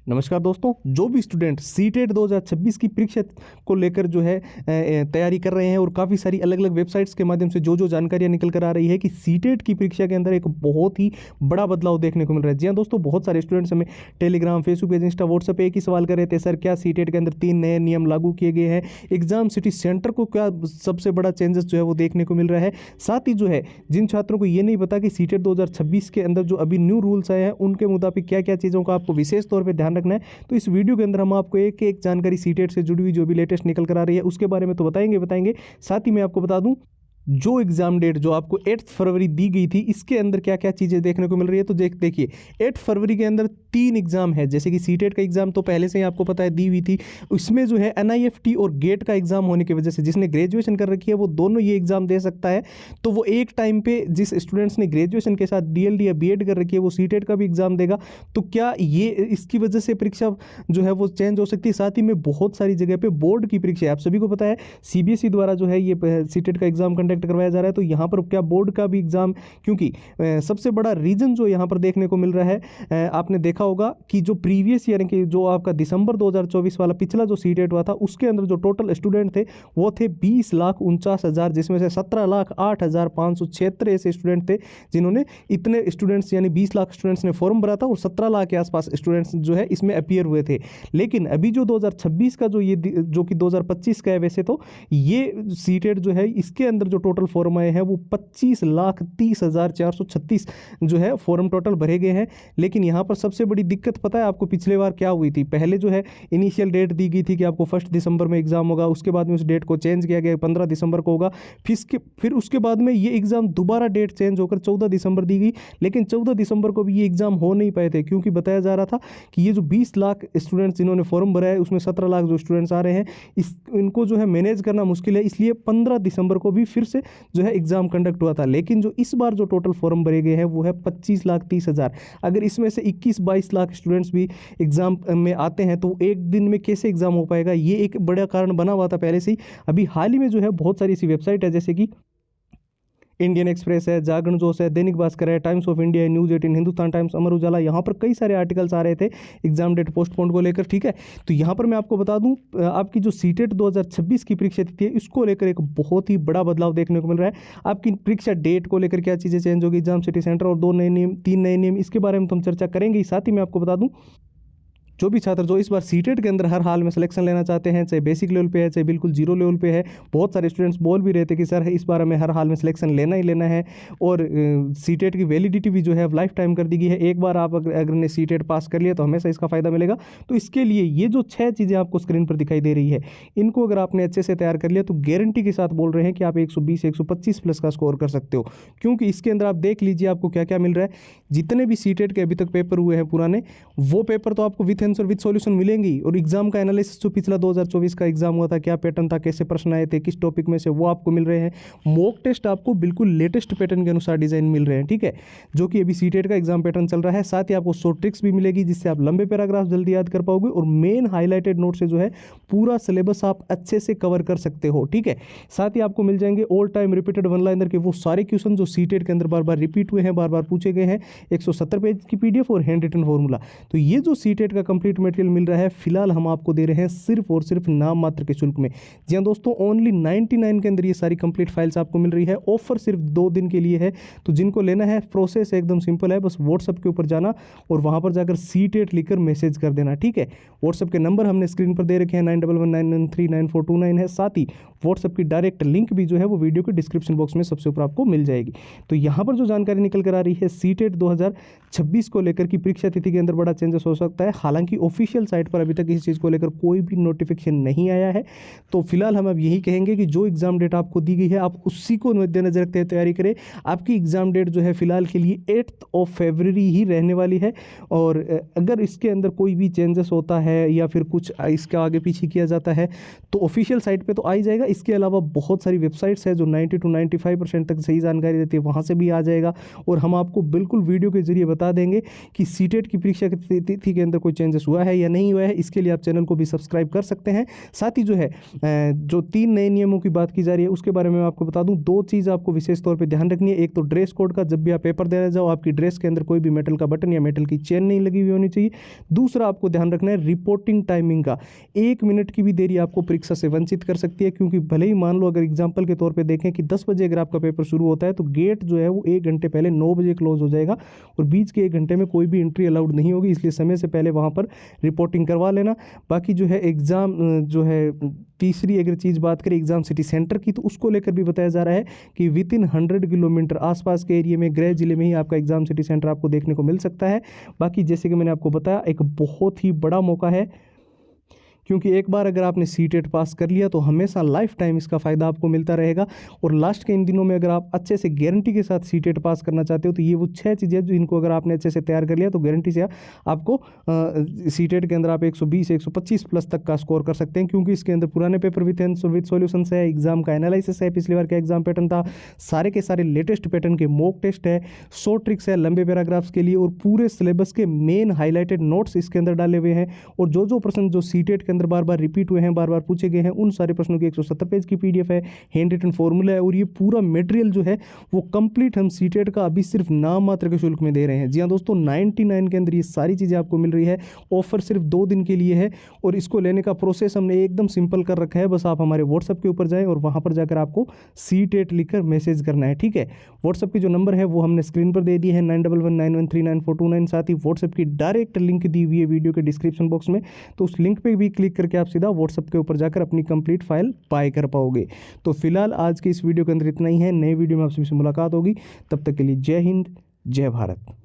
नमस्कार दोस्तों, जो भी स्टूडेंट सीटेट 2026 की परीक्षा को लेकर जो है तैयारी कर रहे हैं और काफ़ी सारी अलग अलग वेबसाइट्स के माध्यम से जो जानकारियां निकल कर आ रही है कि सीटेट की परीक्षा के अंदर एक बहुत ही बड़ा बदलाव देखने को मिल रहा है। जी हाँ दोस्तों, बहुत सारे स्टूडेंट्स हमें Telegram, Facebook page, Insta, WhatsApp एक ही सवाल कर रहे थे, सर क्या सीटेट के अंदर 3 नए नियम लागू किए गए हैं, एग्जाम सिटी सेंटर को क्या सबसे बड़ा चेंजेस जो है वो देखने को मिल रहा है। साथ ही जो है जिन छात्रों को ये नहीं पता कि सीटेट 2026 के अंदर जो अभी न्यू रूल्स आए हैं उनके मुताबिक क्या क्या चीज़ों का आपको विशेष तौर पर ध्यान रखना है, तो इस वीडियो के अंदर हम आपको एक एक जानकारी सीटेट से जुड़ी हुई जो भी लेटेस्ट निकल कर आ रही है उसके बारे में तो बताएंगे। साथ ही मैं आपको बता दूं जो एग्जाम डेट जो आपको 8 फरवरी दी गई थी इसके अंदर क्या क्या चीज़ें देखने को मिल रही है। तो देखिए 8 फरवरी के अंदर 3 एग्जाम है, जैसे कि सीटेट का एग्जाम तो पहले से ही आपको पता है दी हुई थी। इसमें जो है NIFT और गेट का एग्जाम होने की वजह से जिसने ग्रेजुएशन कर रखी है वो दोनों ये एग्जाम दे सकता है। तो वो एक टाइम पे जिस स्टूडेंट्स ने ग्रेजुएशन के साथ DLD या BEd कर रखी है वो सीटेट का भी एग्जाम देगा। तो क्या ये इसकी वजह से परीक्षा जो है वो चेंज हो सकती है। साथ ही में बहुत सारी जगह पे बोर्ड की परीक्षा, आप सभी को पता है CBSE द्वारा जो है ये सीटेट का एग्जाम कंडक्ट करवाया जा रहा है। तो यहाँ पर क्या बोर्ड का भी एग्जाम, क्योंकि सबसे बड़ा रीजन जो यहाँ पर देखने को मिल रहा है, आपने देखा होगा कि जो प्रीवियस यानी कि जो आपका दिसंबर 2024 वाला पिछला जो सीटेट हुआ था उसके अंदर जो टोटल स्टूडेंट थे वो थे 20,49,000, जिसमें से 17,08,576 ऐसे स्टूडेंट थे जिन्होंने इतने स्टूडेंट्स यानी 20 लाख स्टूडेंट्स ने फॉर्म भरा था और 17 लाख के आसपास स्टूडेंट्स जो है इसमें अपीयर हुए थे। लेकिन अभी जो 2026 का जो कि 2025 का है, वैसे तो ये सीटेट जो है इसके अंदर जो टोटल फॉर्म आए हैं वो 25,30,436 जो है फॉर्म टोटल भरे गए हैं। लेकिन यहाँ पर सबसे बड़ी दिक्कत पता है आपको पिछले बार क्या हुई थी। पहले जो है इनिशियल डेट दी गई थी कि आपको 1 दिसंबर में एग्जाम होगा, उसके बाद में उस डेट को चेंज किया गया 15 दिसंबर को होगा, फिर उसके बाद में ये एग्जाम दोबारा डेट चेंज होकर 14 दिसंबर दी गई। लेकिन 14 दिसंबर को भी ये एग्जाम हो नहीं पाए थे क्योंकि बताया जा रहा था कि ये जो 20 लाख स्टूडेंट्स जिन्होंने फॉर्म भरा है उसमें 17 लाख जो स्टूडेंट्स आ रहे हैं इनको जो है मैनेज करना मुश्किल है, इसलिए 15 दिसंबर को भी फिर से जो है एग्जाम कंडक्ट हुआ था। लेकिन जो इस बार जो टोटल फॉर्म भरे गए हैं वो है 25,30,000। अगर इसमें से 21-22 लाख स्टूडेंट्स भी एग्जाम में आते हैं तो एक दिन में कैसे एग्जाम हो पाएगा, ये एक बड़ा कारण बना हुआ था पहले से ही। अभी हाल ही में जो है बहुत सारी ऐसी वेबसाइट है जैसे कि इंडियन एक्सप्रेस है, जागरण जोश है, दैनिक भास्कर है, टाइम्स ऑफ इंडिया है, न्यूज़ 18, हिंदुस्तान टाइम्स, अमर उजाला, यहाँ पर कई सारे आर्टिकल्स आ रहे थे एग्जाम डेट पोस्टपोन को लेकर। ठीक है, तो यहाँ पर मैं आपको बता दूं आपकी जो सीटेट 2026 की परीक्षा तिथि है इसको लेकर एक बहुत ही बड़ा बदलाव देखने को मिल रहा है। आपकी परीक्षा डेट को लेकर क्या चीज़ें चेंज होगी, एग्जाम सिटी सेंटर और 2 नए नियम, 3 नए नियम, इसके बारे में तो हम चर्चा करेंगे। साथ ही मैं आपको बता दूँ जो भी छात्र जो इस बार सीटेट के अंदर हर हाल में सिलेक्शन लेना चाहते हैं, चाहे बेसिक लेवल पे है चाहे बिल्कुल जीरो लेवल पे है, बहुत सारे स्टूडेंट्स बोल भी रहे थे कि सर इस बार हमें हर हाल में सिलेक्शन लेना ही लेना है। और सीटेट की वैलिडिटी भी जो है लाइफ टाइम कर दी गई है। एक बार आप अगर ने सीटेट पास कर लिया तो हमेशा इसका फ़ायदा मिलेगा। तो इसके लिए ये जो 6 चीज़ें आपको स्क्रीन पर दिखाई दे रही है इनको अगर आपने अच्छे से तैयार कर लिया तो गारंटी के साथ बोल रहे हैं कि आप 120-125 प्लस का स्कोर कर सकते हो। क्योंकि इसके अंदर आप देख लीजिए आपको क्या क्या मिल रहा है। जितने भी सीटेट के अभी तक पेपर हुए हैं पुराने, वो पेपर तो आपको विथ आंसर विथ सॉल्यूशन मिलेंगी। और एग्जाम का एनालिसिस जो पिछला 2024 का एग्जाम हुआ था, क्या पैटर्न था, कैसे प्रश्न आए थे, किस टॉपिक में से, वो आपको मिल रहे हैं। मॉक टेस्ट आपको बिल्कुल लेटेस्ट पैटर्न के अनुसार डिजाइन मिल रहे हैं। ठीक है, जो कि अभी सीटेट का एग्जाम पैटर्न चल रहा है। साथ ही आपको शॉर्ट ट्रिक्स भी मिलेगी जिससे आप लंबे पैराग्राफ जल्दी याद कर पाओगे और मेन हाईलाइटेड नोट से जो है पूरा सिलेबस आप अच्छे से कवर कर सकते हो। ठीक है, साथ ही आपको मिल जाएंगे all time repeated one liner के वो सारे क्वेश्चन जो सीटेट के अंदर बार बार रिपीट हुए हैं, बार बार पूछे गए हैं, 170 पेज की PDF और हैंड रिटन फॉर्मूला। तो ये जो सीटेट का कंप्लीट मटेरियल मिल रहा है फिलहाल हम आपको दे रहे हैं सिर्फ और सिर्फ नाम मात्र के शुल्क में। जी हाँ दोस्तों, ओनली 99 के अंदर ये सारी कंप्लीट फाइल्स आपको मिल रही है। ऑफर सिर्फ 2 दिन के लिए है। तो जिनको लेना है प्रोसेस एकदम सिंपल है, बस व्हाट्सएप के ऊपर जाना और वहां पर जाकर सीटेट लिखकर मैसेज कर देना। ठीक है, व्हाट्सएप के नंबर हमने स्क्रीन पर दे रखे हैं, 9119939429 है। साथ ही व्हाट्सएप की डायरेक्ट लिंक भी जो है वो वीडियो के डिस्क्रिप्शन बॉक्स में सबसे ऊपर आपको मिल जाएगी। तो यहाँ पर जो जानकारी निकल कर आ रही है सीटेट 2026 को लेकर की परीक्षा तिथि के अंदर बड़ा चेंजेस हो सकता है। हालांकि ऑफिशियल साइट पर अभी तक इस चीज़ को लेकर कोई भी नोटिफिकेशन नहीं आया है। तो फिलहाल हम अब यही कहेंगे कि जो एग्जाम डेट आपको दी गई है आप उसी को मद्देनजर रखते हुए तैयारी करें। आपकी एग्जाम डेट जो है फिलहाल के लिए 8 फरवरी ही रहने वाली है। और अगर इसके अंदर कोई भी चेंजेस होता है या फिर कुछ इसका आगे पीछे भर्ती किया जाता है, तो ऑफिशियल साइट पे तो आ ही जाएगा। इसके अलावा बहुत सारी वेबसाइट्स है जो 90 to 95% तक सही जानकारी देती है, वहाँ से भी आ जाएगा। और हम आपको बिल्कुल वीडियो के जरिए बता देंगे कि सीटेट की परीक्षा की तिथि के अंदर कोई चेंजेस हुआ है या नहीं हुआ है। इसके लिए आप चैनल को भी सब्सक्राइब कर सकते हैं। साथ ही जो है जो 3 नए नियमों की बात की जा रही है उसके बारे में मैं आपको बता दूं। 2 चीज़ आपको विशेष तौर पे ध्यान रखनी है। एक तो ड्रेस कोड का, जब भी आप पेपर देने जाओ आपकी ड्रेस के अंदर कोई भी मेटल का बटन या मेटल की चेन नहीं लगी हुई होनी चाहिए। दूसरा आपको ध्यान रखना है रिपोर्टिंग टाइमिंग का। 1 मिनट की भी देरी आपको परीक्षा से वंचित कर सकती है, क्योंकि भले ही मान लो अगर एग्जाम्पल के तौर पर देखें कि 10 बजे अगर आपका पेपर शुरू होता है तो गेट जो है वो 1 घंटे पहले 9 बजे क्लोज हो जाएगा और बीच के 1 घंटे में कोई भी एंट्री अलाउड नहीं होगी। इसलिए समय से पहले वहाँ पर रिपोर्टिंग करवा लेना। बाकी जो है एग्ज़ाम जो है तीसरी अगर चीज़ बात करें एग्ज़ाम सिटी सेंटर की, तो उसको लेकर भी बताया जा रहा है कि विदिन 100 किलोमीटर आसपास के एरिया में गृह जिले में ही आपका एग्ज़ाम सिटी सेंटर आपको देखने को मिल सकता है। बाकी जैसे कि मैंने आपको बताया एक बहुत ही बड़ा मौका है, क्योंकि एक बार अगर आपने सीटेट पास कर लिया तो हमेशा लाइफ टाइम इसका फ़ायदा आपको मिलता रहेगा। और लास्ट के इन दिनों में अगर आप अच्छे से गारंटी के साथ सीटेट पास करना चाहते हो तो ये वो 6 चीज़ें जो इनको अगर आपने अच्छे से तैयार कर लिया तो गारंटी से आपको सीटेट के अंदर आप 120 125 प्लस तक का स्कोर कर सकते हैं, क्योंकि इसके अंदर पुराने पेपर विद सॉल्यूशंस है, एग्जाम का एनालिसिस है, पिछली बार का एग्जाम पैटर्न था, सारे के सारे लेटेस्ट पैटर्न के मॉक टेस्ट है, शॉर्ट ट्रिक्स है लंबे पैराग्राफ्स के लिए, और पूरे सिलेबस के मेन हाईलाइटेड नोट्स इसके अंदर डाले हुए हैं। और जो प्रश्न जो सीटेट के अंदर बार बार रिपीट हुए हैं, बार बार पूछे गए हैं, उन सारे प्रश्नों की 170 पेज की पीडीएफ है, हैंड रिटन फॉर्मूला है। और ये पूरा मटेरियल जो है वो कंप्लीट हम सीटेट का अभी सिर्फ नाम मात्र के शुल्क में दे रहे हैं। जी हाँ दोस्तों, 99 के अंदर ये सारी चीज़ें आपको मिल रही है। ऑफर सिर्फ 2 दिन के लिए है और इसको लेने का प्रोसेस हमने एकदम सिंपल कर रखा है। बस आप हमारे व्हाट्सएप के ऊपर जाएं और वहाँ पर जाकर आपको सीटेट लिखकर मैसेज करना है, ठीक है। व्हाट्सएप की जो नंबर है वो हमने स्क्रीन पर दे दी है 9119139429। साथ ही व्हाट्सएप की डायरेक्ट लिंक दी हुई है वीडियो के डिस्क्रिप्शन बॉक्स में, तो उस लिंक पे भी क्लिक करके आप सीधा व्हाट्सएप के ऊपर जाकर अपनी कंप्लीट फाइल बाय कर पाओगे। तो फिलहाल आज के इस वीडियो के अंदर इतना ही है। नए वीडियो में आपसे मुलाकात होगी, तब तक के लिए जय हिंद, जय भारत।